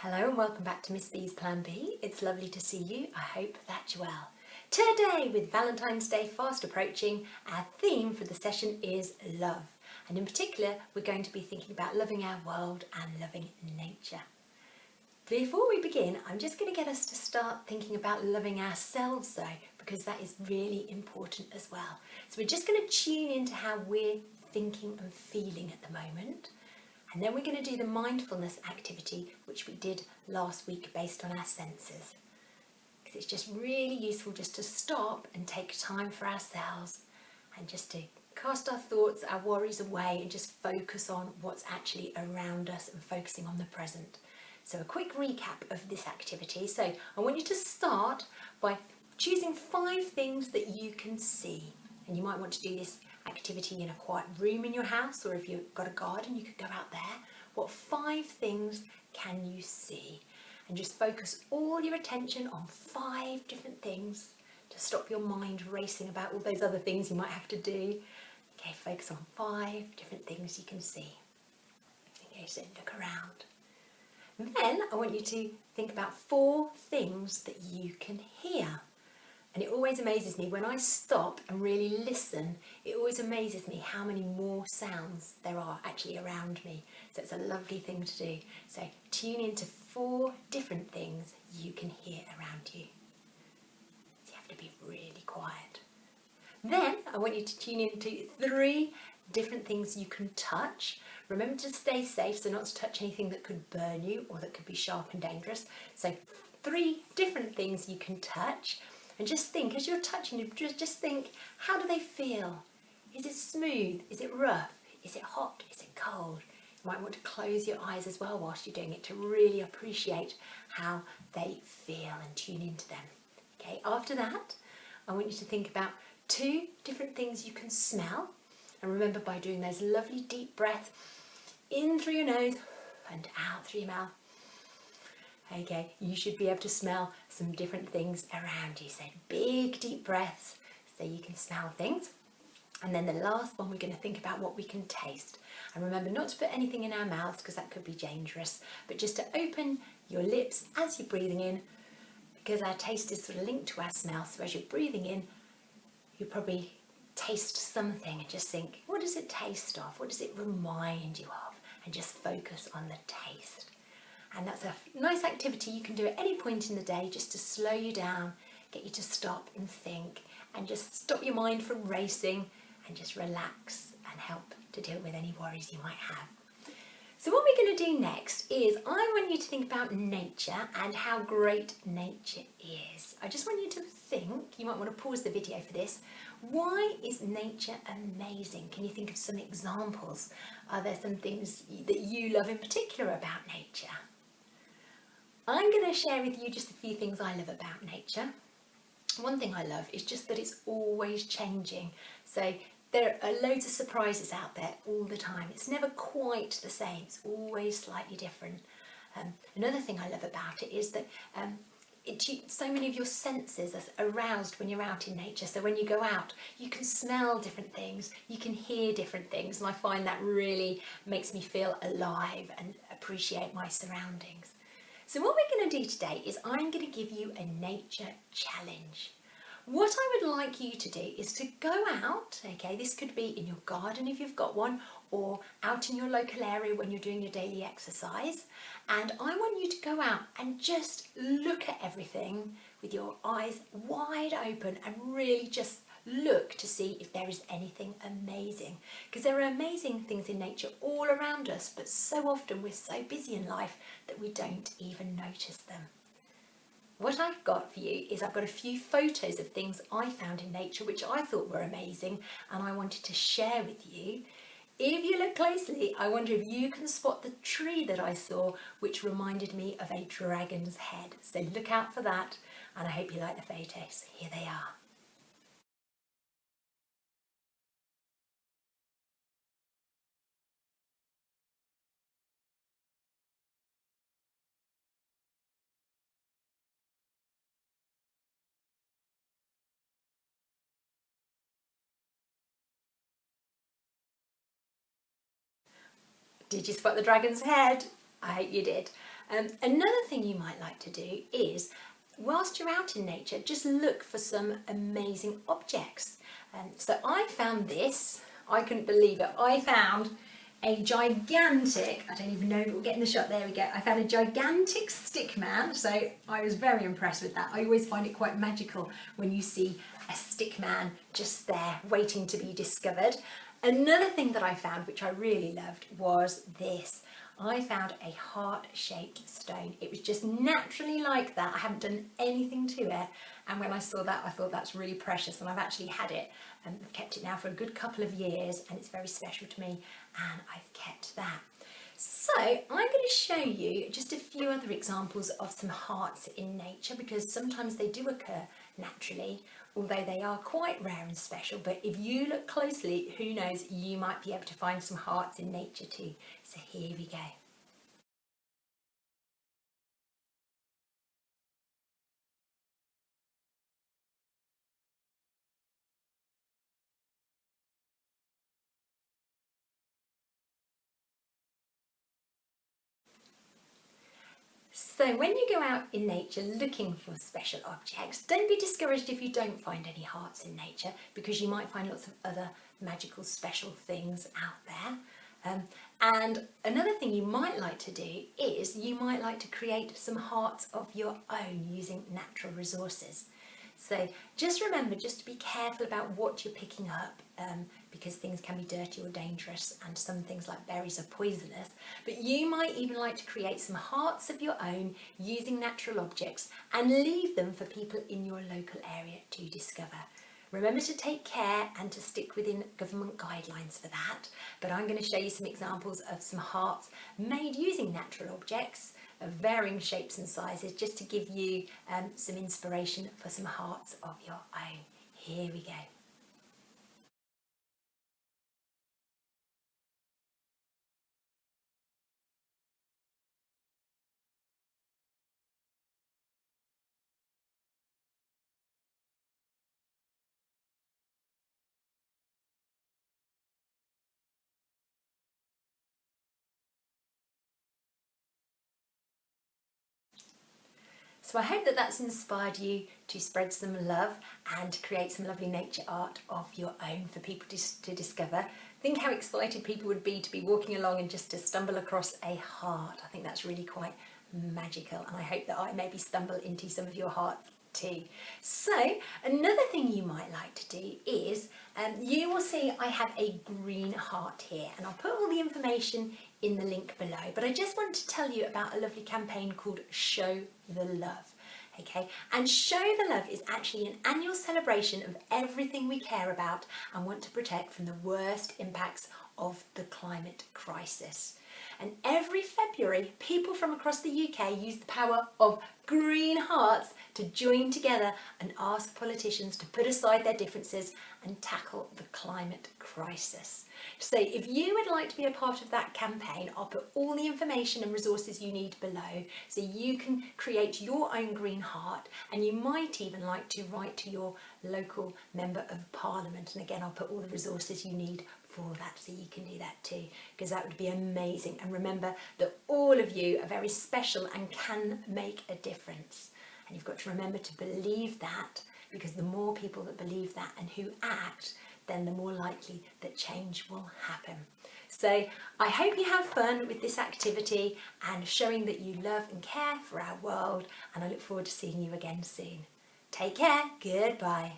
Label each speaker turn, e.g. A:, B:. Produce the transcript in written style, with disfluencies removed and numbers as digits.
A: Hello and welcome back to Miss B's Plan B. It's lovely to see you. I hope that you're well. Today, with Valentine's Day fast approaching, our theme for the session is love. And in particular, we're going to be thinking about loving our world and loving nature. Before we begin, I'm just going to get us to start thinking about loving ourselves though, because that is really important as well. So we're just going to tune into how we're thinking and feeling at the moment. And then we're going to do the mindfulness activity, which we did last week based on our senses. Because it's just really useful just to stop and take time for ourselves and just to cast our thoughts, our worries away and just focus on what's actually around us and focusing on the present. So a quick recap of this activity. So I want you to start by choosing 5 things that you can see. And you might want to do this activity in a quiet room in your house, or if you've got a garden you could go out there. What 5 things can you see? And just focus all your attention on 5 different things to stop your mind racing about all those other things you might have to do. Okay, focus on 5 different things you can see. Okay, so look around. Then I want you to think about 4 things that you can hear. And it always amazes me when I stop and really listen, it always amazes me how many more sounds there are actually around me. So it's a lovely thing to do. So tune into 4 different things you can hear around you. So you have to be really quiet. Then I want you to tune into 3 different things you can touch. Remember to stay safe, so not to touch anything that could burn you or that could be sharp and dangerous. So 3 different things you can touch. And just think, as you're touching them, just think, how do they feel? Is it smooth? Is it rough? Is it hot? Is it cold? You might want to close your eyes as well whilst you're doing it to really appreciate how they feel and tune into them. Okay, after that, I want you to think about 2 different things you can smell. And remember, by doing those lovely deep breaths in through your nose and out through your mouth, okay, you should be able to smell some different things around you. So big deep breaths so you can smell things. And then the last one, we're going to think about what we can taste. And remember not to put anything in our mouths because that could be dangerous, but just to open your lips as you're breathing in, because our taste is sort of linked to our smell. So as you're breathing in, you probably taste something and just think, what does it taste of? What does it remind you of? And just focus on the taste. And that's a nice activity you can do at any point in the day just to slow you down, get you to stop and think and just stop your mind from racing and just relax and help to deal with any worries you might have. So what we're going to do next is I want you to think about nature and how great nature is. I just want you to think, you might want to pause the video for this, why is nature amazing? Can you think of some examples? Are there some things that you love in particular about nature? I'm going to share with you just a few things I love about nature. One thing I love is just that it's always changing. So there are loads of surprises out there all the time. It's never quite the same. It's always slightly different. Another thing I love about it is that so many of your senses are aroused when you're out in nature. So when you go out, you can smell different things, you can hear different things, and I find that really makes me feel alive and appreciate my surroundings. So what we're going to do today is I'm going to give you a nature challenge. What I would like you to do is to go out, okay, this could be in your garden if you've got one, or out in your local area when you're doing your daily exercise. And I want you to go out and just look at everything with your eyes wide open and really just look to see if there is anything amazing. Because there are amazing things in nature all around us, but so often we're so busy in life that we don't even notice them. What I've got for you is I've got a few photos of things I found in nature which I thought were amazing and I wanted to share with you. If you look closely, I wonder if you can spot the tree that I saw which reminded me of a dragon's head. So look out for that, and I hope you like the photos. Here they are. Did you spot the dragon's head? I hope you did. Another thing you might like to do is, whilst you're out in nature, just look for some amazing objects. So I found this, I couldn't believe it. I found a gigantic, I don't even know if we'll get in the shot, there we go. I found a gigantic stick man, so I was very impressed with that. I always find it quite magical when you see a stick man just there waiting to be discovered. Another thing that I found, which I really loved, was this. I found a heart-shaped stone. It was just naturally like that. I haven't done anything to it. And when I saw that, I thought that's really precious. And I've actually had it, and I've kept it now for a good couple of years, and it's very special to me. And I've kept that. So I'm going to show you just a few other examples of some hearts in nature, because sometimes they do occur naturally, although they are quite rare and special. But if you look closely, who knows, you might be able to find some hearts in nature too. So here we go. So when you go out in nature looking for special objects, don't be discouraged if you don't find any hearts in nature, because you might find lots of other magical special things out there. And another thing you might like to do is you might like to create some hearts of your own using natural resources. So just remember just to be careful about what you're picking up, because things can be dirty or dangerous, and some things like berries are poisonous. But you might even like to create some hearts of your own using natural objects and leave them for people in your local area to discover. Remember to take care and to stick within government guidelines for that. But I'm going to show you some examples of some hearts made using natural objects of varying shapes and sizes, just to give you some inspiration for some hearts of your own. Here we go. So I hope that that's inspired you to spread some love and create some lovely nature art of your own for people to discover. Think how excited people would be to be walking along and just to stumble across a heart. I think that's really quite magical, and I hope that I maybe stumble into some of your hearts too. So another thing you might like to do is, you will see I have a green heart here, and I'll put all the information in the link below, but I just want to tell you about a lovely campaign called Show the Love. Okay, and Show the Love is actually an annual celebration of everything we care about and want to protect from the worst impacts of the climate crisis. And every February, people from across the UK use the power of green hearts to join together and ask politicians to put aside their differences and tackle the climate crisis. So if you would like to be a part of that campaign, I'll put all the information and resources you need below, so you can create your own green heart, and you might even like to write to your local member of parliament. And again, I'll put all the resources you need for that, so you can do that too, because that would be amazing. And remember that all of you are very special and can make a difference. And you've got to remember to believe that, because the more people that believe that and who act, then the more likely that change will happen. So I hope you have fun with this activity and showing that you love and care for our world, and I look forward to seeing you again soon. Take care. Goodbye.